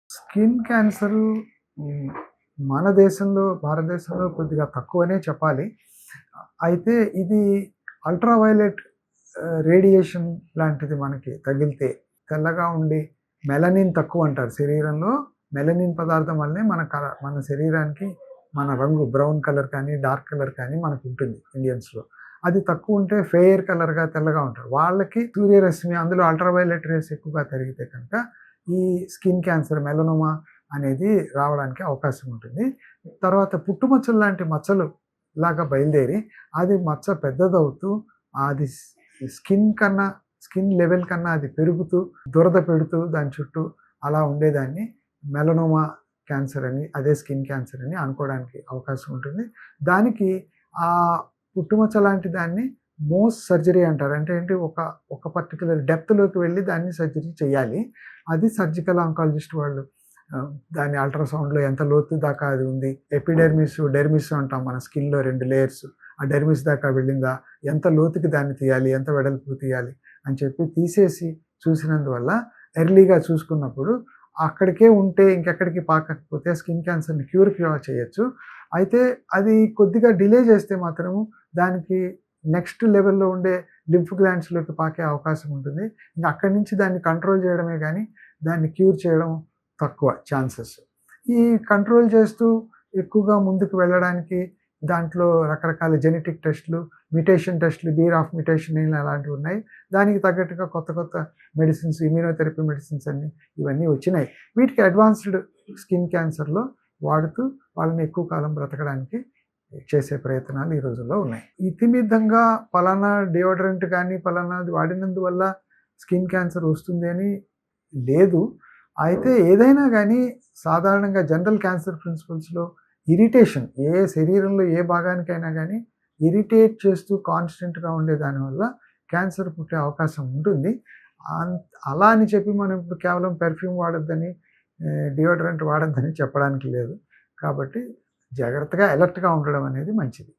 Skin cancer హ్మ్, మన దేశంలో, భారతదేశంలో కొద్దిగా తక్కువనే చెప్పాలి. అయితే ఇది అల్ట్రా వయలెట్ రేడియేషన్ లాంటిది మనకి తగిలితే తెల్లగా ఉండి మెలనిన్ తక్కువంటారు శరీరంలో. మెలనిన్ పదార్థం వల్లనే మన శరీరానికి మన రంగు బ్రౌన్ కలర్ కానీ, డార్క్ కలర్ కానీ మనకుంటుంది ఇండియన్స్‌లో. అది తక్కువుంటే ఫెయిర్ కలర్‌గా తెల్లగా ఉంటారు. వాళ్ళకి సూర్యరశ్మి అందులో అల్ట్రా వయలెట్ రేస్ ఎక్కువగా తగిలితే కనుక ఈ స్కిన్ క్యాన్సర్ మెలనోమా అనేది రావడానికి అవకాశం ఉంటుంది. తర్వాత పుట్టుమచ్చలు లాంటి మచ్చలు లాగా బయలుదేరి అది మచ్చ పెద్దదవుతూ అది స్కిన్ లెవెల్ కన్నా అది పెరుగుతూ దురద పెడుతూ దాని చుట్టూ అలా ఉండేదాన్ని మెలనోమా క్యాన్సర్ అని, అదే స్కిన్ క్యాన్సర్ అని అనుకోవడానికి అవకాశం ఉంటుంది. దానికి ఆ పుట్టుమచ్చ లాంటి దాన్ని మోస్ సర్జరీ అంటారు. అంటే ఏంటి, ఒక పర్టిక్యులర్ డెప్త్‌లోకి వెళ్ళి దాన్ని సర్జరీ చేయాలి. అది సర్జికల్ ఆంకాలజిస్ట్ వాళ్ళు దాన్ని అల్ట్రాసౌండ్‌లో ఎంత లోతు దాకా అది ఉంది. ఎపిడెర్మిస్, డెర్మిస్ అంటాం మన స్కిన్‌లో 2 లేయర్స్. ఆ డెర్మిస్ దాకా వెళ్ళిందా? ఎంత లోతుకి దాన్ని తీయాలి? ఎంత వెడల్పుకి తీయాలి? అని చెప్పి తీసేసి చూసినందువల్ల ఎర్లీగా చూసుకున్నప్పుడు అక్కడికే ఉంటే ఇంకెక్కడికి పాకకపోతే స్కిన్ క్యాన్సర్‌ని క్యూర్ చేయొచ్చు. అయితే అది కొద్దిగా డిలే చేస్తే మాత్రము దానికి నెక్స్ట్ లెవెల్‌లో ఉండే లింఫ్ గ్లాండ్స్‌లోకి పాకే అవకాశం ఉంటుంది. ఇంక అక్కడి నుంచి దాన్ని కంట్రోల్ చేయడమే గానీ దాన్ని క్యూర్ చేయడం తక్కువ ఛాన్సెస్. ఈ కంట్రోల్ చేస్తూ ఎక్కువగా ముందుకు వెళ్ళడానికి దాంట్లో రకరకాల జెనెటిక్ టెస్ట్‌లు, మ్యుటేషన్ టెస్ట్‌లు, బీరాఫ్ మ్యుటేషన్ అలాంటివి ఉన్నాయి. దానికి తగ్గట్టుగా కొత్త కొత్త మెడిసిన్స్, ఇమ్యూనోథెరపీ మెడిసిన్స్ ఇవన్నీ వచ్చినాయి. వీటికి అడ్వాన్స్‌డ్ స్కిన్ క్యాన్సర్‌లో వాడుతూ వాళ్ళని ఎక్కువ కాలం బ్రతకడానికి చేసే ప్రయత్నాలు ఈ రోజుల్లో ఉన్నాయి. ఇతిమిద్ధంగా పలానా డియోడరెంట్ కానీ, పలానాది వాడినందువల్ల స్కిన్ క్యాన్సర్ వస్తుంది అని లేదు. అయితే ఏదైనా గానీ సాధారణంగా జనరల్ క్యాన్సర్ ప్రిన్సిపల్స్‌లో ఇరిటేషన్ శరీరంలో ఏ భాగానికైనా గానీ ఇరిటేట్ చేస్తూ కాన్స్టెంట్‌గా ఉండే దానివల్ల క్యాన్సర్ పుట్టే అవకాశం ఉంటుంది. అలా అని చెప్పి మనం ఇప్పుడు కేవలం పెర్ఫ్యూమ్ వాడొద్దని, డియోడరెంట్ వాడొద్దని చెప్పడానికి లేదు. కాబట్టి జాగ్రత్తగా అలర్ట్‌గా ఉండడం అనేది మంచిది.